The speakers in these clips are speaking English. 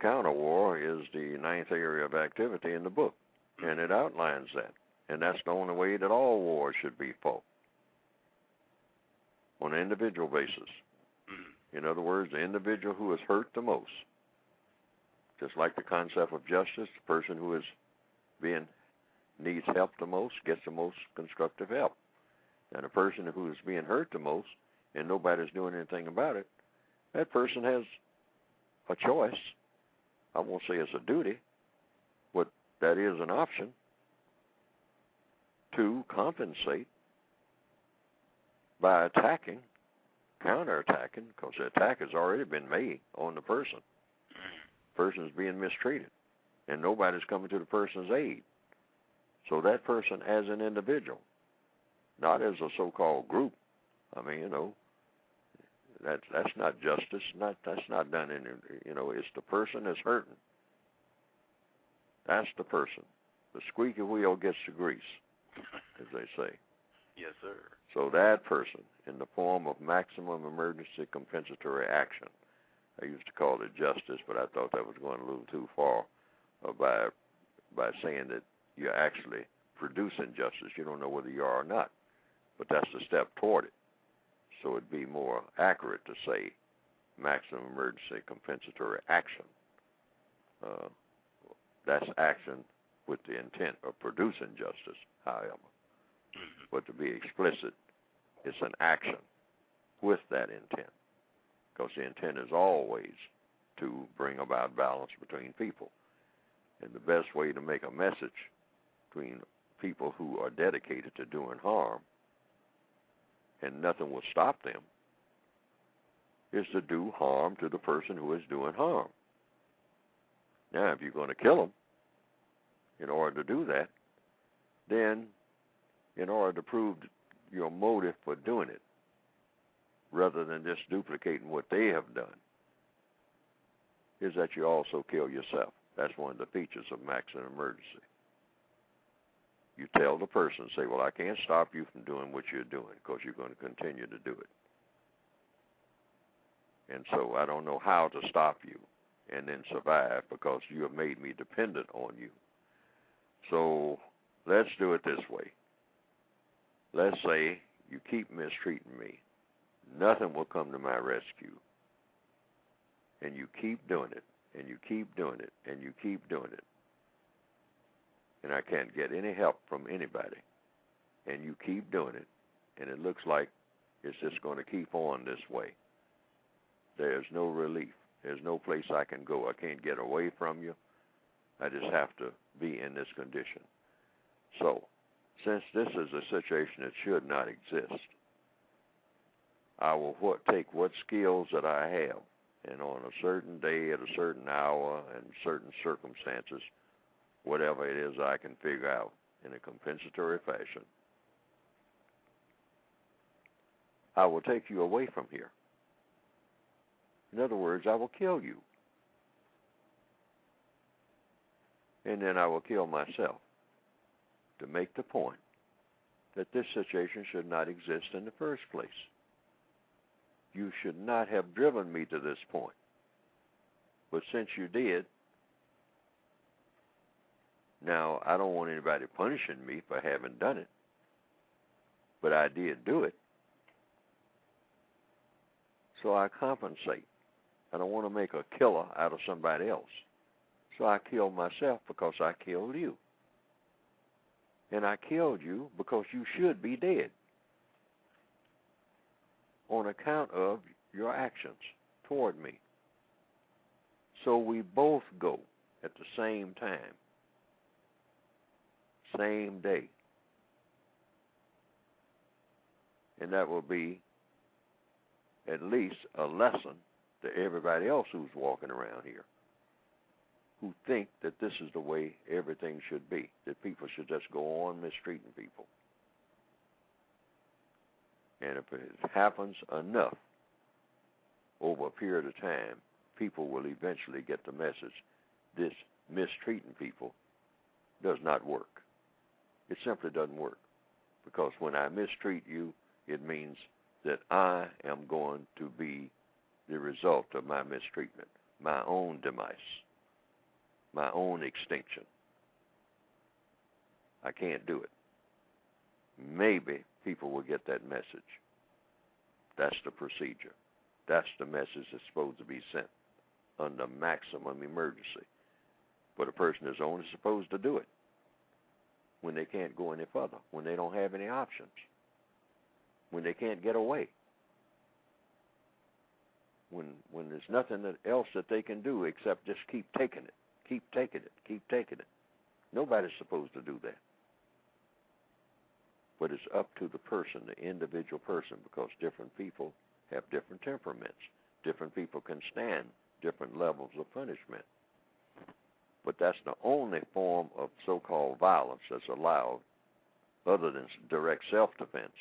counter-war is the 9th area of activity in the book, and it outlines that. And that's the only way that all wars should be fought, on an individual basis. In other words, the individual who is hurt the most. Just like the concept of justice, the person who needs help the most gets the most constructive help. And the person who is being hurt the most and nobody's doing anything about it, that person has a choice. I won't say it's a duty, but that is an option to compensate by attacking, counterattacking, because the attack has already been made on the person. The person is being mistreated, and nobody's coming to the person's aid. So that person as an individual, not as a so-called group, I mean, that's not justice. That's not done in, it's the person that's hurting. That's the person. The squeaky wheel gets the grease, as they say. Yes, sir. So that person, in the form of maximum emergency compensatory action, I used to call it justice, but I thought that was going a little too far by saying that you're actually producing justice. You don't know whether you are or not, but that's the step toward it. So it'd be more accurate to say maximum emergency compensatory action. That's action with the intent of producing justice, however. But to be explicit, it's an action with that intent, because the intent is always to bring about balance between people. And the best way to make a message between people who are dedicated to doing harm, and nothing will stop them, is to do harm to the person who is doing harm. Now, if you're going to kill them in order to do that, then in order to prove your motive for doing it, rather than just duplicating what they have done, is that you also kill yourself. That's one of the features of maximum emergency. You tell the person, say, well, I can't stop you from doing what you're doing because you're going to continue to do it. And so I don't know how to stop you and then survive because you have made me dependent on you. So let's do it this way. Let's say you keep mistreating me. Nothing will come to my rescue. And you keep doing it, and you keep doing it, and you keep doing it. And I can't get any help from anybody. And you keep doing it, and it looks like it's just going to keep on this way. There's no relief. There's no place I can go. I can't get away from you. I just have to be in this condition. So, since this is a situation that should not exist, I will take what skills that I have, and on a certain day, at a certain hour, and certain circumstances, whatever it is I can figure out in a compensatory fashion, I will take you away from here. In other words, I will kill you. And then I will kill myself to make the point that this situation should not exist in the first place. You should not have driven me to this point. But since you did, now I don't want anybody punishing me for having done it, but I did do it. So I compensate. I don't want to make a killer out of somebody else. So I killed myself because I killed you. And I killed you because you should be dead on account of your actions toward me. So we both go at the same time, same day. And that will be at least a lesson to everybody else who's walking around here, who think that this is the way everything should be, that people should just go on mistreating people. And if it happens enough over a period of time, people will eventually get the message this mistreating people does not work. It simply doesn't work. Because when I mistreat you, it means that I am going to be the result of my mistreatment, my own demise. my own extinction. I can't do it. Maybe people will get that message. That's the procedure. That's the message that's supposed to be sent under maximum emergency. But a person is only supposed to do it when they can't go any further, when they don't have any options, when they can't get away, when there's nothing else that they can do except just keep taking it, keep taking it, keep taking it. Nobody's supposed to do that. But it's up to the person, the individual person, because different people have different temperaments. Different people can stand different levels of punishment. But that's the only form of so-called violence that's allowed other than direct self-defense,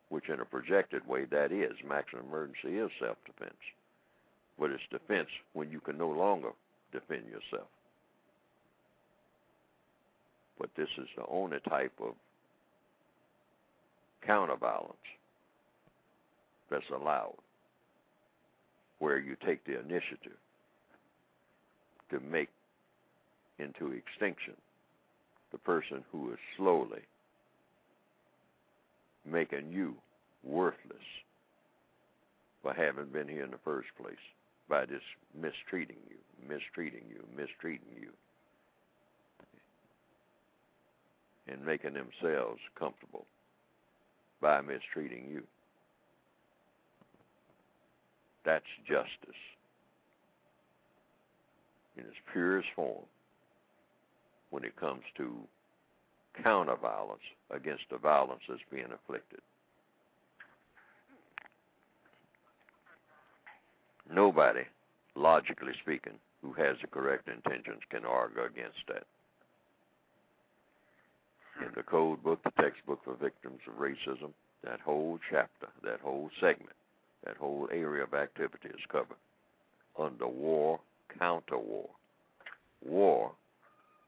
which in a projected way that is. Maximum emergency is self-defense. But it's defense when you can no longer defend yourself. But this is the only type of counter-violence that's allowed, where you take the initiative to make into extinction the person who is slowly making you worthless for having been here in the first place, by just mistreating you, and making themselves comfortable by mistreating you. That's justice in its purest form when it comes to counter-violence against the violence that's being inflicted. Nobody, logically speaking, who has the correct intentions can argue against that. In the code book, the textbook for victims of racism, that whole chapter, that whole segment, that whole area of activity is covered under war, counter-war. War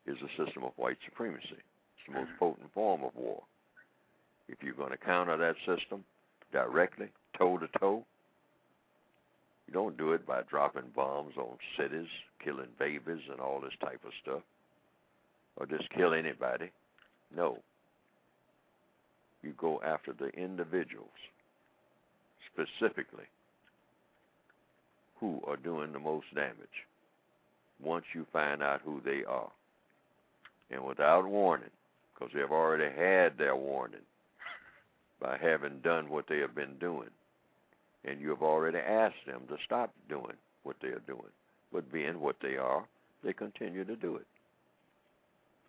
is a system of white supremacy. It's the most potent form of war. If you're going to counter that system directly, toe-to-toe, you don't do it by dropping bombs on cities, killing babies and all this type of stuff, or just kill anybody. No. You go after the individuals, specifically, who are doing the most damage once you find out who they are. And without warning, because they've already had their warning by having done what they have been doing. And you have already asked them to stop doing what they are doing. But being what they are, they continue to do it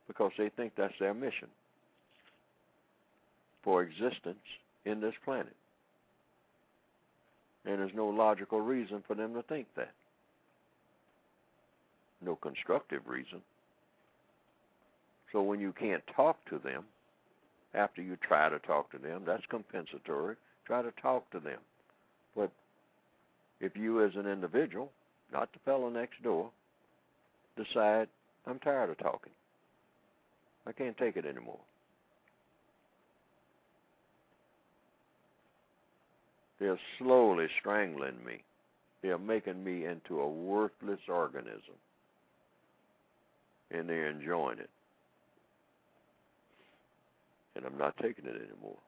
because they think that's their mission for existence in this planet. And there's no logical reason for them to think that. No constructive reason. So when you can't talk to them, after you try to talk to them, that's compensatory. Try to talk to them. But if you as an individual, not the fellow next door, decide, I'm tired of talking. I can't take it anymore. They're slowly strangling me. They're making me into a worthless organism. And they're enjoying it. And I'm not taking it anymore.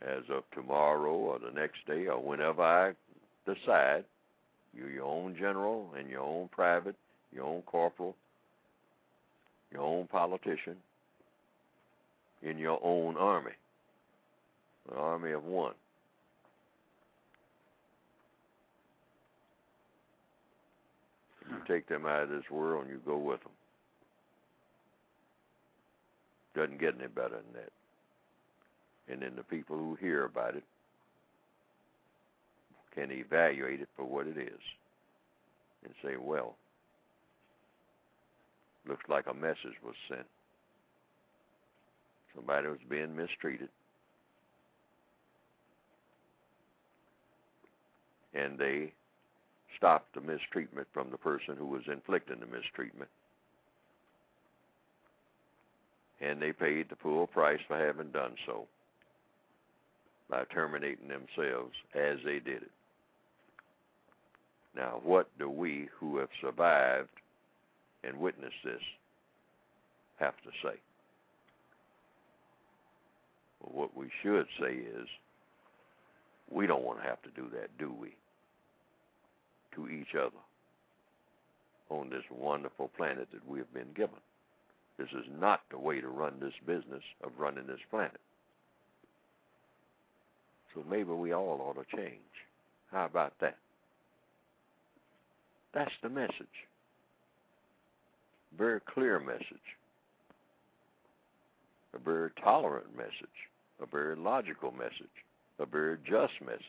As of tomorrow or the next day or whenever I decide, you're your own general and your own private, your own corporal, your own politician, in your own army, an army of one. You take them out of this world and you go with them. Doesn't get any better than that. And then the people who hear about it can evaluate it for what it is and say, well, looks like a message was sent. Somebody was being mistreated. And they stopped the mistreatment from the person who was inflicting the mistreatment. And they paid the full price for having done so by terminating themselves as they did it. Now, what do we who have survived and witnessed this have to say? Well, what we should say is, we don't want to have to do that, do we? To each other on this wonderful planet that we have been given. This is not the way to run this business of running this planet. So maybe we all ought to change. How about that? That's the message. Very clear message. A very tolerant message. A very logical message. A very just message.